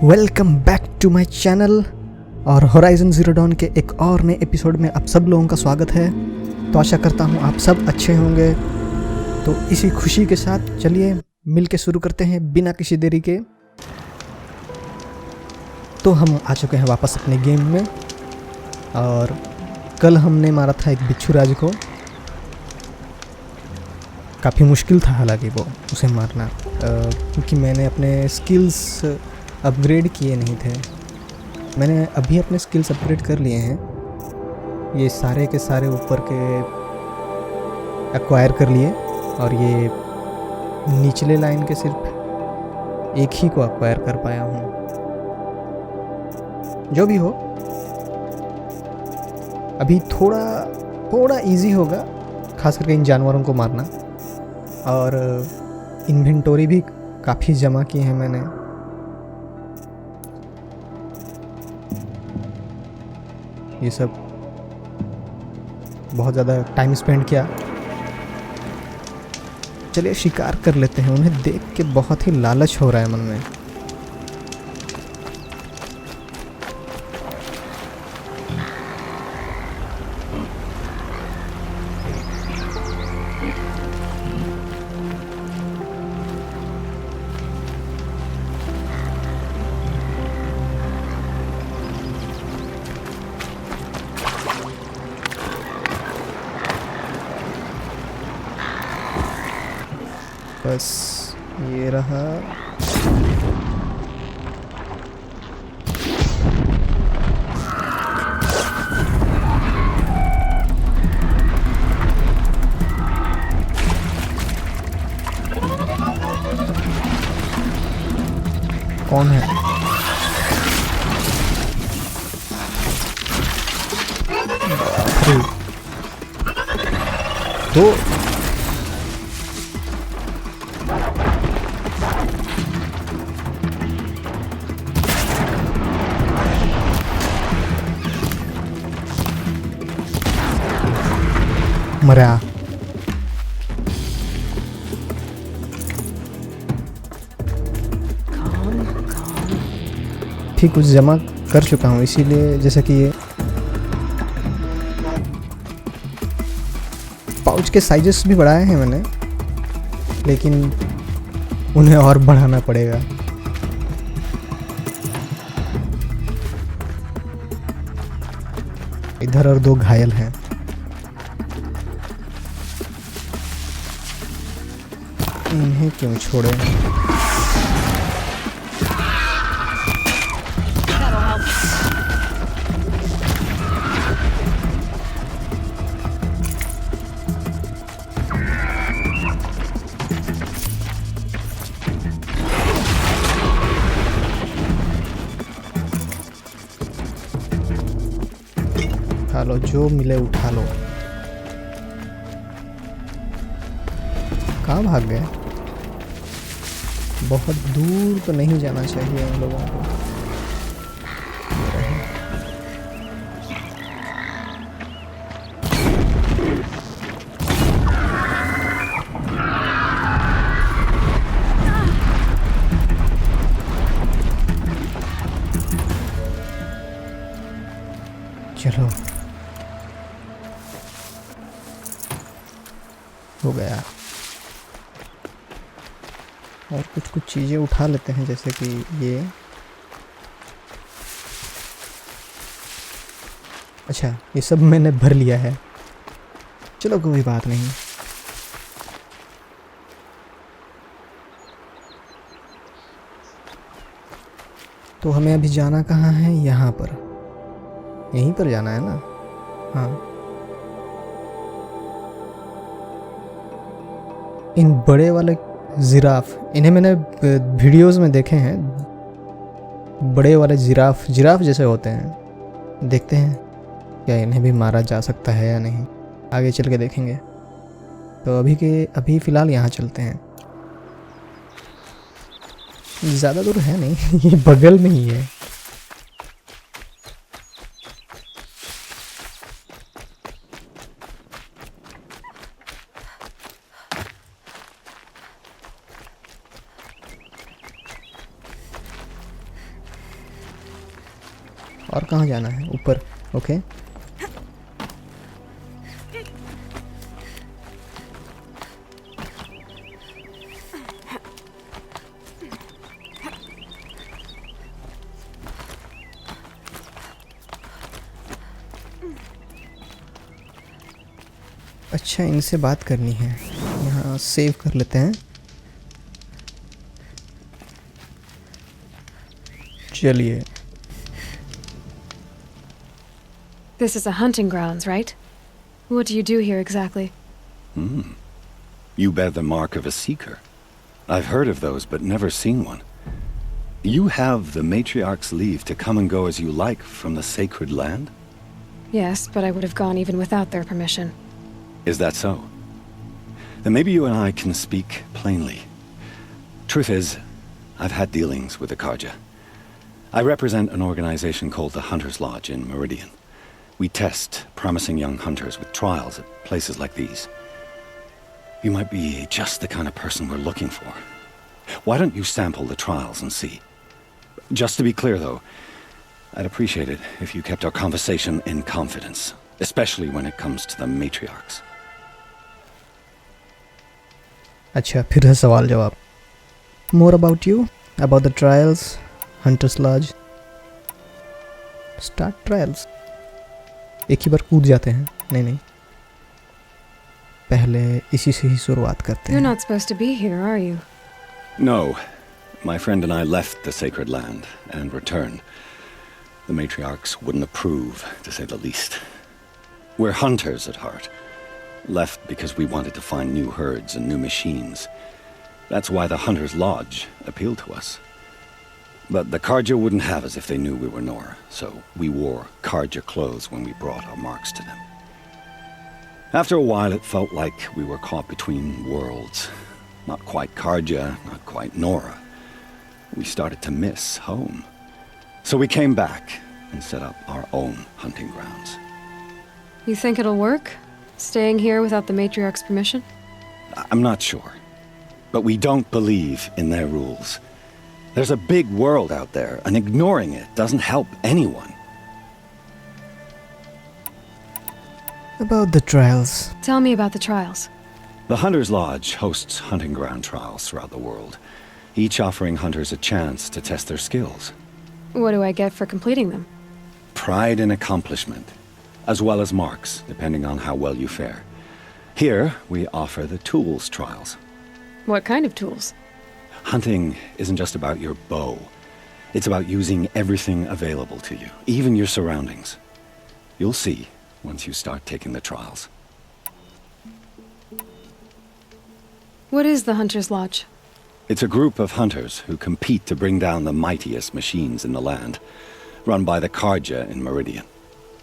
Welcome back to my channel और Horizon Zero Dawn के एक और नए एपिसोड में आप सब लोगों का स्वागत है। तो आशा करता हूँ आप सब अच्छे होंगे। तो इसी खुशी के साथ चलिए मिल के शुरू करते हैं बिना किसी देरी के। तो हम आ चुके हैं वापस अपने गेम में और कल हमने मारा था एक बिच्छू राज को। काफ़ी मुश्किल था हालांकि वो उसे मारना, क्योंकि मैंने अपने स्किल्स अपग्रेड किए नहीं थे। मैंने अभी अपने स्किल्स अपग्रेड कर लिए हैं, ये सारे के सारे ऊपर के एक्वायर कर लिए और ये निचले लाइन के सिर्फ एक ही को एक्वायर कर पाया हूँ। जो भी हो, अभी थोड़ा इजी होगा, खास करके इन जानवरों को मारना। और इन्वेंटोरी भी काफ़ी जमा की है मैंने। ये सब बहुत ज़्यादा टाइम स्पेंड किया। चलिए शिकार कर लेते हैं। उन्हें देख के बहुत ही लालच हो रहा है मन में। बस ये रहा। कौन है? तो मरा। ठीक कुछ जमा कर चुका हूँ, इसीलिए जैसे कि ये पाउच के साइजेस भी बढ़ाए हैं मैंने, लेकिन उन्हें और बढ़ाना पड़ेगा। इधर और दो घायल हैं। इन्हें क्यों छोड़े? उठा लो, जो मिले उठा लो। कहाँ भाग गए? बहुत दूर तो नहीं जाना चाहिए इन लोगों को। चलो हो गया। और कुछ चीज़ें उठा लेते हैं, जैसे कि ये। अच्छा, ये सब मैंने भर लिया है। चलो कोई बात नहीं। तो हमें अभी जाना कहाँ है? यहाँ पर, यहीं पर जाना है ना? हाँ, इन बड़े वाले जिराफ, इन्हें मैंने वीडियोस में देखे हैं। बड़े वाले जिराफ जैसे होते हैं। देखते हैं क्या इन्हें भी मारा जा सकता है या नहीं, आगे चल के देखेंगे। तो अभी फ़िलहाल यहाँ चलते हैं। ज़्यादा दूर है नहीं, ये बगल में ही है। और कहाँ जाना है? ऊपर। ओके। अच्छा, इनसे बात करनी है। यहाँ सेव कर लेते हैं। चलिए। This is a hunting grounds, right? What do you do here exactly? You bear the mark of a seeker. I've heard of those, but never seen one. You have the matriarch's leave to come and go as you like from the sacred land? Yes, but I would have gone even without their permission. Is that so? Then maybe you and I can speak plainly. Truth is, I've had dealings with the Karja. I represent an organization called the Hunter's Lodge in Meridian. We test promising young hunters with trials at places like these. You might be just the kind of person we're looking for. Why don't you sample the trials and see? Just to be clear, though, I'd appreciate it if you kept our conversation in confidence, especially when it comes to the matriarchs. अच्छा, फिर है सवाल जवाब। More about you, about the trials, Hunter's Lodge. Start trials. एक ही बार कूद जाते हैं? नहीं, पहले इसी से ही शुरुआत करते हैं। You're not supposed to be here, are you? No. My friend and I left the sacred land and returned. The matriarchs wouldn't approve, to say the least. We're hunters at heart. Left because we wanted to find new herds and new machines. That's why the Hunter's Lodge appealed to us. But the Karja wouldn't have us if they knew we were Nora, so we wore Karja clothes when we brought our marks to them. After a while, it felt like we were caught between worlds. Not quite Karja, not quite Nora. We started to miss home. So we came back and set up our own hunting grounds. You think it'll work? Staying here without the matriarch's permission? I'm not sure. But we don't believe in their rules. There's a big world out there, and ignoring it doesn't help anyone. About the trials. Tell me about the trials. The Hunter's Lodge hosts hunting ground trials throughout the world, each offering hunters a chance to test their skills. What do I get for completing them? Pride in accomplishment, as well as marks, depending on how well you fare. Here, we offer the tools trials. What kind of tools? Hunting isn't just about your bow. It's about using everything available to you, even your surroundings. You'll see once you start taking the trials. What is the Hunter's Lodge? It's a group of hunters who compete to bring down the mightiest machines in the land, run by the Karja in Meridian.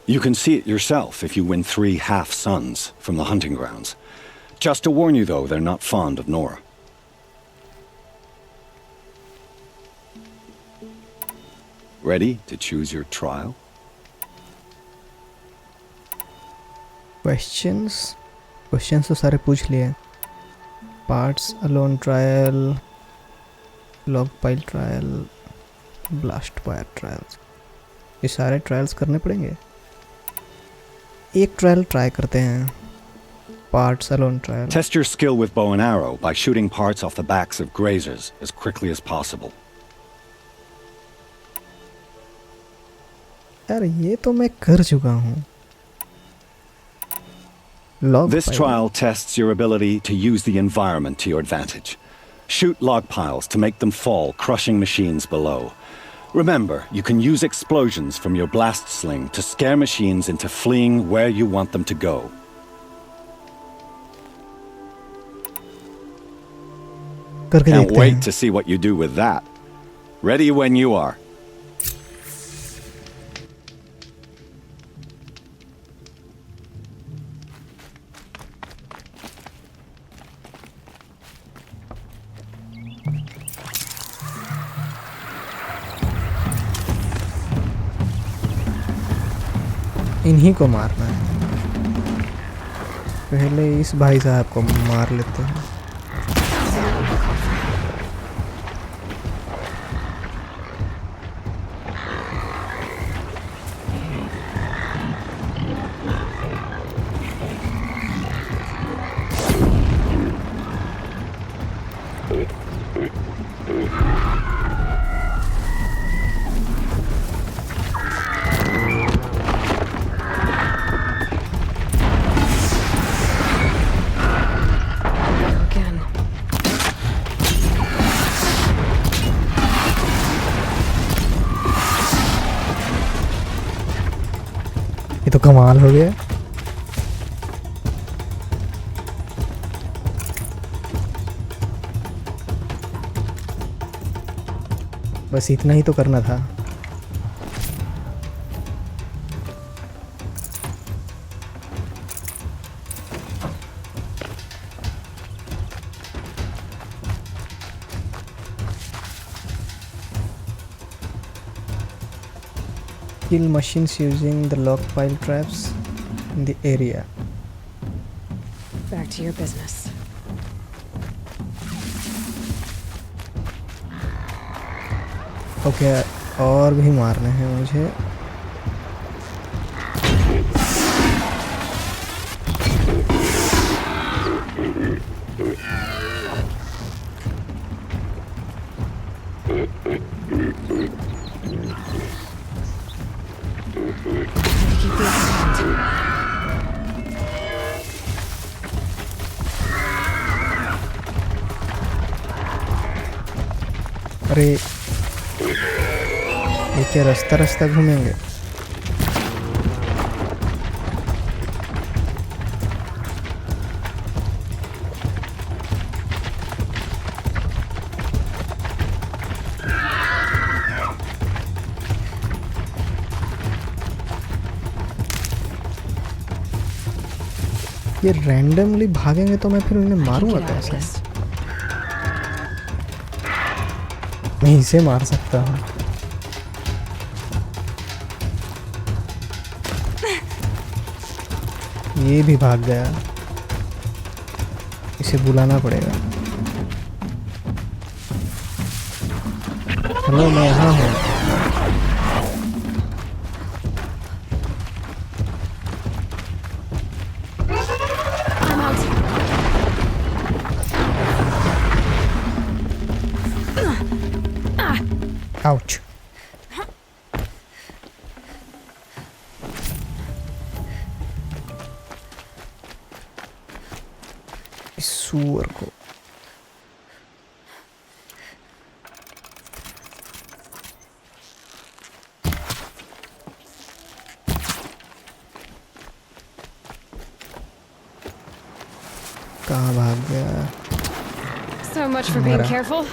You can see it yourself if you win 3 half-suns from the hunting grounds. Just to warn you, though, they're not fond of Nora. Ready to choose your trial? Questions तो सारे पूछ लिए। Parts alone trial, log pile trial, blast wire trials. ये सारे trials करने पड़ेंगे। एक trial try करते हैं। Parts alone trial. Test your skill with bow and arrow by shooting parts off the backs of grazers as quickly as possible. यार ये तो मैं कर चुका हूँ। This trial tests your ability to use the environment to your advantage. Shoot log piles to make them fall, crushing machines below. Remember, you can use explosions from your blast sling to scare machines into fleeing where you want them to go. Can't wait to see what you do with that. Ready when you are. इन्हीं को मारना है। पहले इस भाई साहब को मार लेते हैं। ये तो कमाल हो गया। बस इतना ही तो करना था। Kill machines using the lock pile traps in the area. Back to your business. Okay और भी मारने हैं मुझे। Keep the upper hand. अरे ये क्या रास्ता रास्ता घूमेंगे? ये रैंडमली भागेंगे तो मैं फिर उन्हें मारूंगा Get out of कैसे? this. मैं इसे मार सकता हूँ। ये भी भाग गया। इसे बुलाना पड़ेगा। हेलो, मैं यहाँ हूँ। I'm out. आउच। इस सुअर को कहाँ भाग गया? So much for being Mara. careful.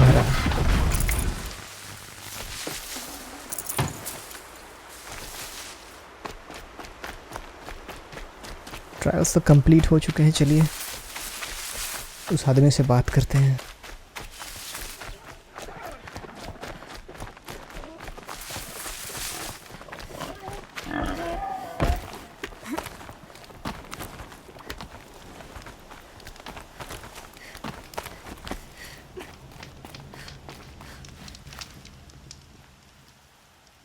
मरा। ट्रायल्स तो कंप्लीट हो चुके हैं। चलिए उस आदमी से बात करते हैं।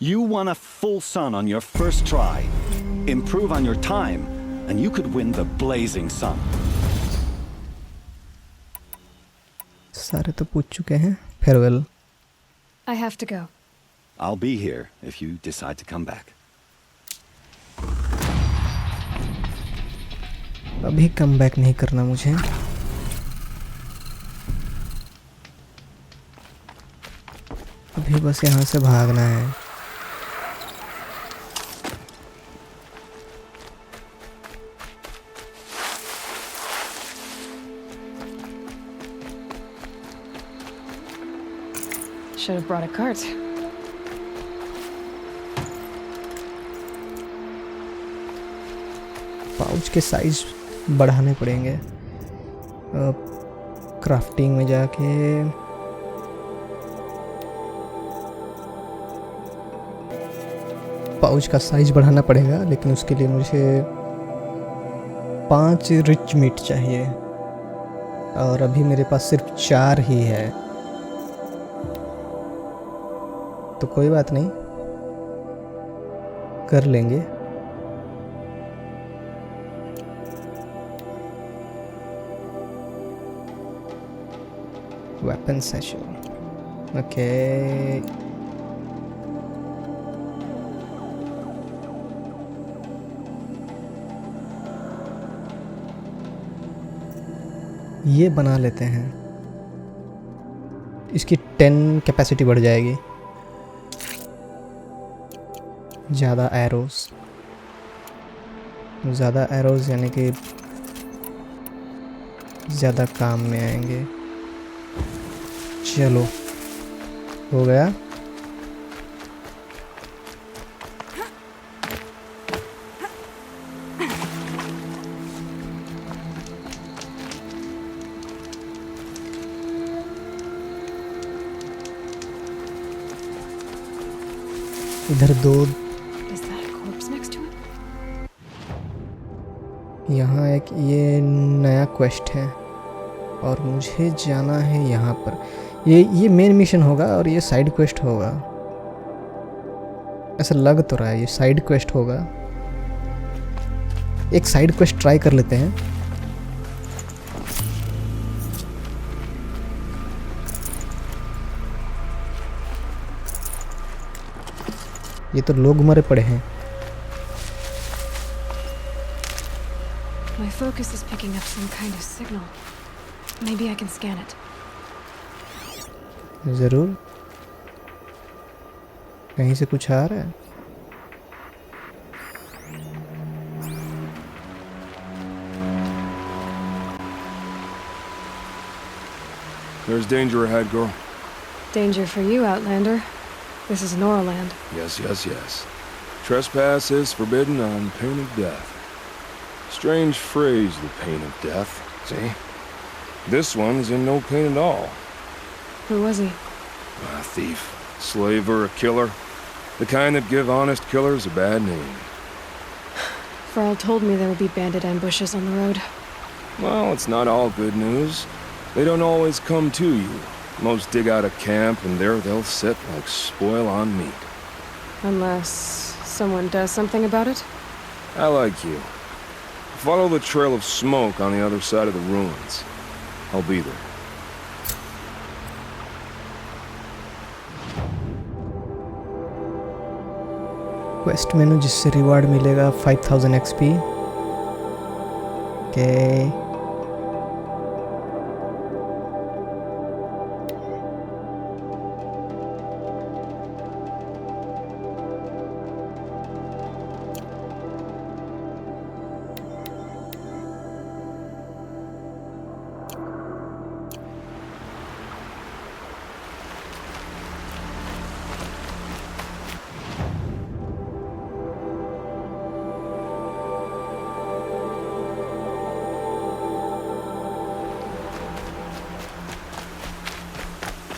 You won a full sun on your first try. Improve on your time, and you could win the blazing sun. सारे तो पूछ चुके हैं। Farewell. I have to go. I'll be here if you decide to come back. अभी come back नहीं करना मुझे। अभी बस यहाँ से भागना है। Should have brought a cart. Pouch के साइज बढ़ाने पड़ेंगे। क्राफ्टिंग में जाके पाउच का साइज बढ़ाना पड़ेगा, लेकिन उसके लिए मुझे 5 रिच मीट चाहिए और अभी मेरे पास सिर्फ 4 ही है। तो कोई बात नहीं, कर लेंगे। Weapon session, okay. ये बना लेते हैं, इसकी 10 कैपेसिटी बढ़ जाएगी। ज़्यादा एरोज़ यानी कि ज़्यादा काम में आएंगे। चलो हो गया। इधर 2, Is that a corpse next to it? यहाँ एक ये नया क्वेस्ट है और मुझे जाना है यहाँ पर। ये मेन मिशन होगा और ये साइड क्वेस्ट होगा, ऐसा लग तो रहा है ये साइड क्वेस्ट होगा। एक साइड क्वेस्ट ट्राई कर लेते हैं। ये तो लोग मरे पड़े हैं। My focus is picking up some kind of signal. Maybe I can scan it. ज़रूर, कहीं से कुछ आ रहा है। There's danger ahead, girl. Danger for you, Outlander. This is Norland. Yes. Trespass is forbidden on pain of death. Strange phrase, the pain of death. See? This one's in no pain at all. Who was he? A thief, slaver, a killer. The kind that give honest killers a bad name. Farrell told me there would be bandit ambushes on the road. Well, it's not all good news. They don't always come to you. Most dig out a camp, and there they'll sit like spoil on meat. Unless someone does something about it? I like you. Follow the trail of smoke on the other side of the ruins. I'll be there. Quest मेनू जिससे reward मिलेगा 5000 XP. Okay,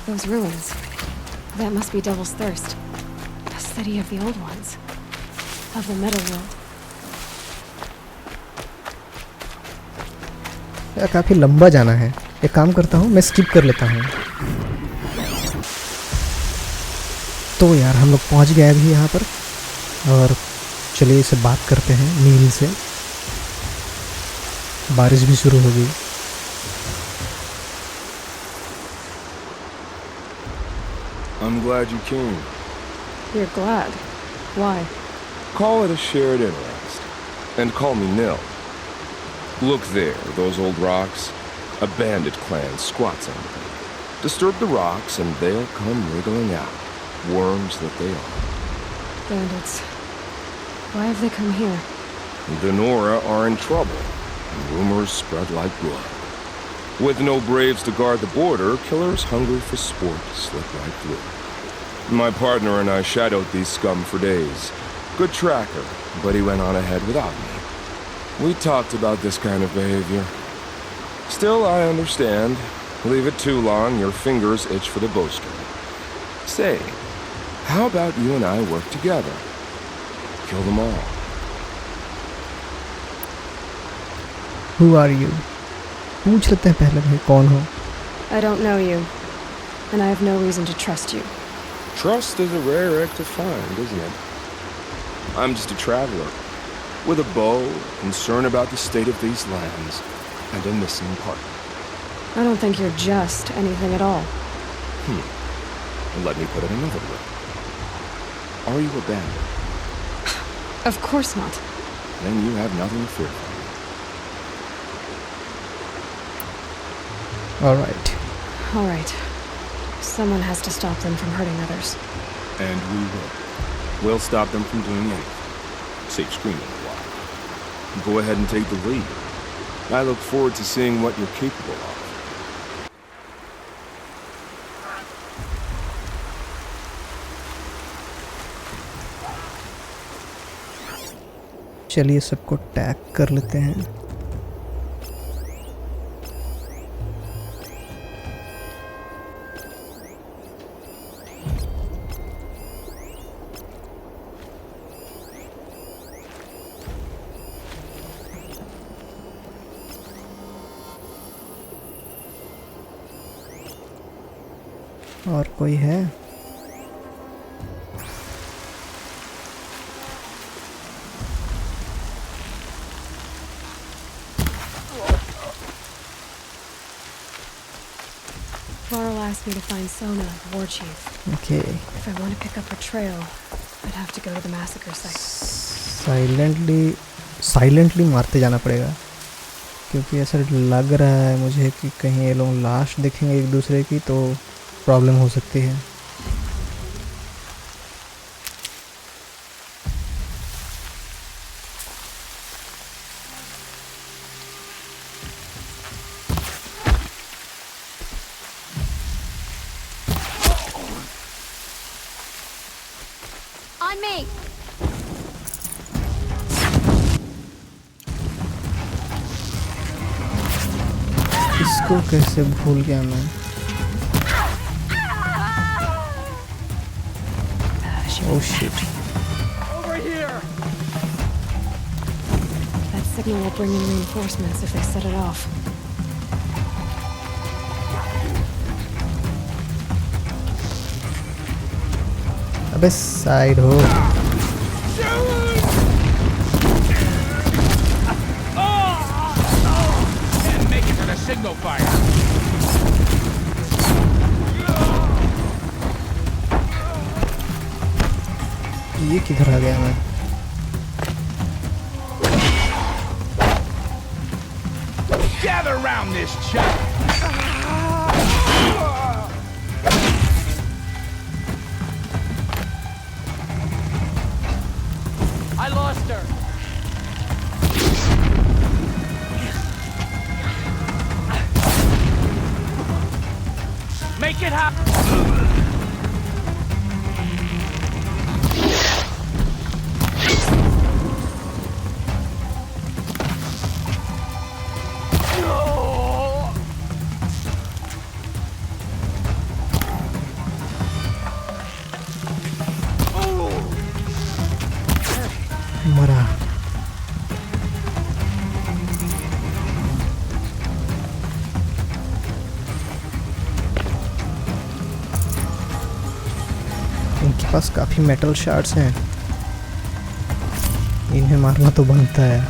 Those ruins. That must be Devil's Thirst. A city of the old ones. Of the Metal World. यार काफ़ी लंबा जाना है। एक काम करता हूँ, मैं स्किप कर लेता हूँ। तो यार हम लोग पहुँच गए अभी यहाँ पर, और चलिए इसे बात करते हैं नील से। बारिश भी शुरू हो गई। I'm glad you came. You're glad. Why? Call it a shared interest. And call me Nil. Look there, those old rocks. A bandit clan squats under them. Disturb the rocks and they'll come wriggling out. Worms that they are. Bandits. Why have they come here? The Nora are in trouble. And rumors spread like blood. With no braves to guard the border, killers hungry for sport slip right through. My partner and I shadowed these scum for days. Good tracker, but he went on ahead without me. We talked about this kind of behavior. Still, I understand. Leave it too long, your fingers itch for the bowstring. Say, how about you and I work together? Kill them all. Who are you? पूछ लेते हैं पहले भाई कौन हो। I don't know you. And I have no reason to trust you. Trust is a rare egg to find, isn't it? I'm just a traveler, with a bow, concern about the state of these lands, and a missing partner. I don't think you're just anything at all. Let me put it another way. Are you a bandit? Of course not. Then you have nothing to fear from me. Alright. All right. Someone has to stop them from hurting others. And we will. We'll stop them from doing anything. Save screaming a while. Go ahead and take the lead. I look forward to seeing what you're capable of. चलिए सबको tag कर लेते हैं। और कोई है? Varl asked me to find Sona, the war chief. Okay. If I want to pick up her trail, I'd have to go to the massacre site. Silently मारते जाना पड़ेगा, क्योंकि ऐसा लग रहा है मुझे कि कहीं ये लोग लाश देखेंगे एक दूसरे की तो प्रॉब्लम हो सकती है। On me! इसको कैसे भूल गया मैं? Oh shit. Over here! That signal will bring in reinforcements if they set it off. अबे साइड हो। And make it to the signal fire! ये किधर आ गया मैं? Gather round this chap! I lost her! Make it happen! मरा। इनके पास काफी metal shards हैं, इन्हें मारना तो बनता है।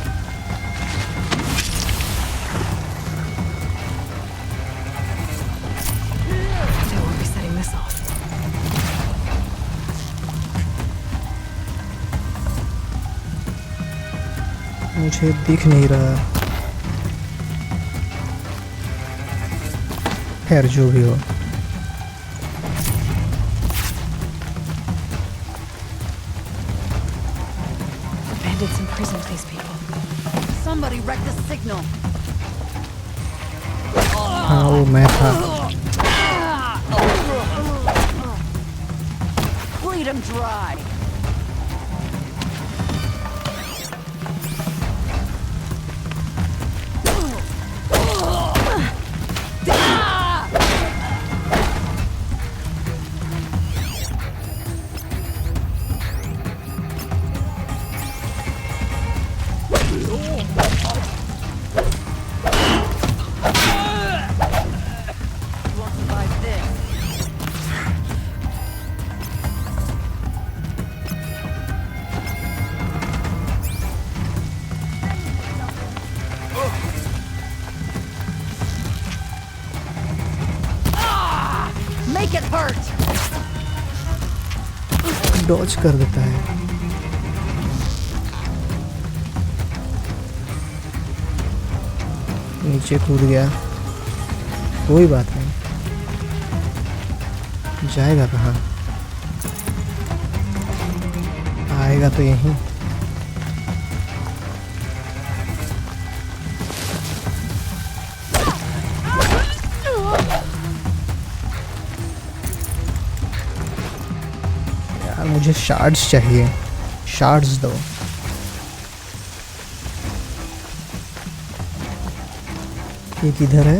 They won't be setting this off. मुझे दिख नहीं रहा। खैर जो भी हो। The bandits imprisoned these people. Somebody wrecked the signal. हाँ वो मैं था। Bleed him dry. Make it hurt. Dodge कर देता है। नीचे कूद गया। कोई बात नहीं, जाएगा कहाँ, आएगा तो यहीं। यार मुझे शार्ड्स चाहिए, शार्ड्स दो। ये किधर है?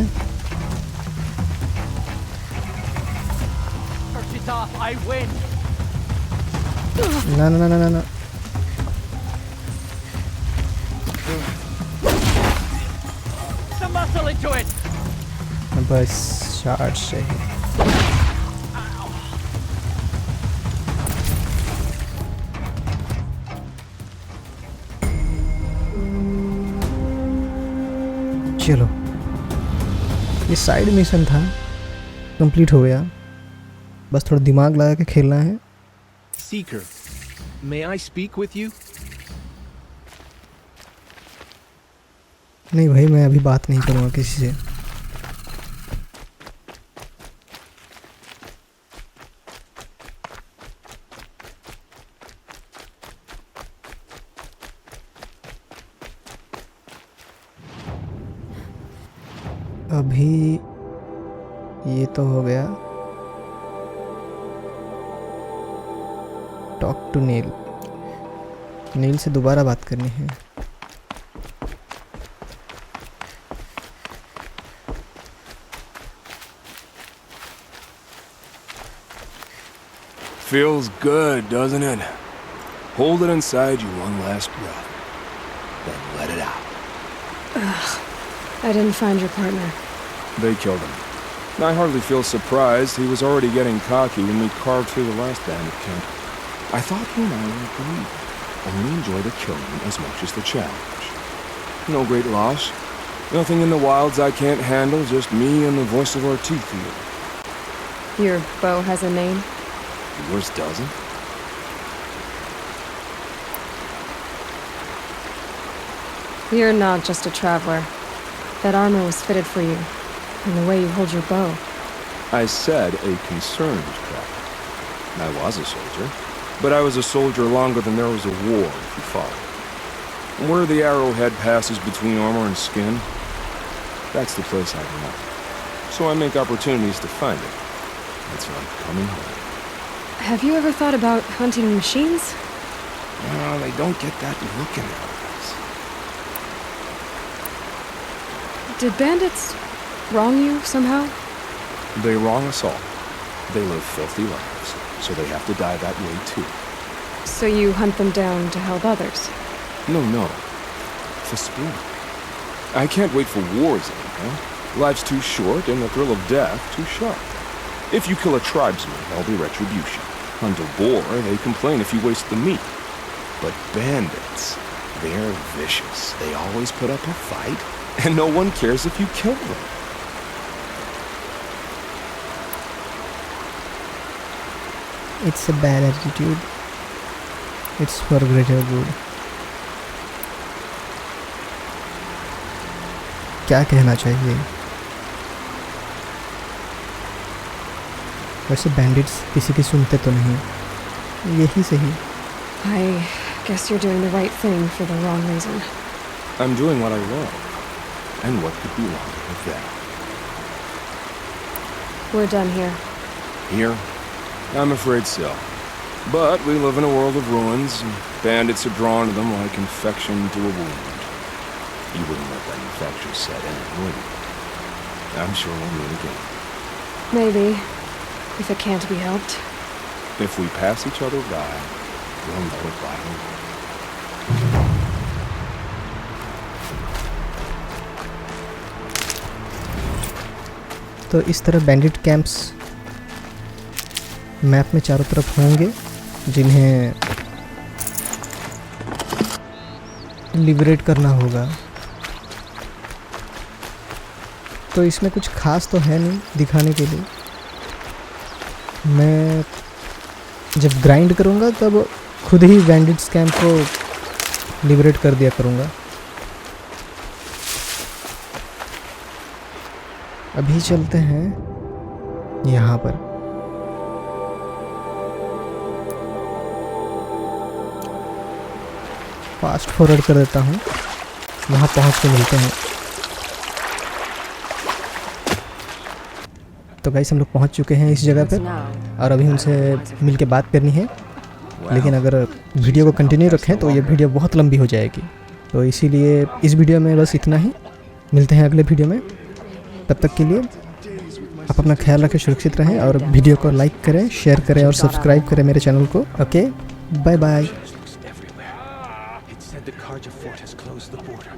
Purchase off, I win. ना ना ना ना ना, Some muscle into it. बस शार्ड्स चाहिए। चलो, ये साइड मिशन था, कंप्लीट हो गया। बस थोड़ा दिमाग लगा के खेलना है। Seeker, may I speak with you? नहीं भाई, मैं अभी बात नहीं करूँगा किसी से। अभी ये तो हो गया। टॉक टू नील, नील से दोबारा बात करनी है। Feels good, doesn't it? Hold it inside you one last breath. Then let it out. I didn't find your partner. They killed him. I hardly feel surprised. He was already getting cocky when we carved through the last bandit camp. I thought he and I were agreed. Only enjoy the killing as much as the challenge. No great loss. Nothing in the wilds I can't handle, just me and the voice of our teeth here. Your bow has a name? Yours doesn't? You're not just a traveler. That armor was fitted for you, and the way you hold your bow. I said a concerned traveler. I was a soldier, but I was a soldier longer than there was a war, if you follow. Where the arrowhead passes between armor and skin, that's the place I belong. So I make opportunities to find it. It's like coming home. Have you ever thought about hunting machines? No, they don't get that look in their eyes. Did bandits wrong you somehow? They wrong us all. They live filthy lives, so they have to die that way too. So you hunt them down to help others? No. For sport. I can't wait for wars anymore. Life's too short and the thrill of death too sharp. If you kill a tribesman, there'll be retribution. Hunt a boar, they complain if you waste the meat. But bandits, they're vicious. They always put up a fight, and no one cares if you kill them. It's a bad attitude. It's for greater good. क्या कहना चाहिए? वैसे bandits किसी की सुनते तो नहीं, यही सही। I guess you're doing the right thing for the wrong reason. I'm doing what I love. And what could be wrong with that? We're done here. Here? I'm afraid so. But we live in a world of ruins, and bandits are drawn to them like infection to a wound. You wouldn't let that infection set in, would you? I'm sure we'll meet again. Maybe, if it can't be helped. If we pass each other by, we'll know it right away. तो इस तरह bandit camps map में चारों तरफ होंगे, जिन्हें liberate करना होगा। तो इसमें कुछ खास तो है नहीं दिखाने के लिए। मैं जब ग्राइंड करूँगा तब खुद ही बैंडिट्स कैंप को लिबरेट कर दिया करूँगा। अभी चलते हैं यहाँ पर। फास्ट फॉरवर्ड कर देता हूँ, वहाँ पहुँच के मिलते हैं। तो गाइस हम लोग पहुँच चुके हैं इस जगह पर और अभी उनसे मिल के बात करनी है, लेकिन अगर वीडियो को कंटिन्यू रखें तो ये वीडियो बहुत लंबी हो जाएगी। तो इसीलिए इस वीडियो में बस इतना ही। मिलते हैं अगले वीडियो में, तब तक के लिए आप अपना ख्याल रखें, सुरक्षित रहें और वीडियो को लाइक करें, शेयर करें और सब्सक्राइब करें मेरे चैनल को। Okay, bye bye. It said the Karja fort has closed the border.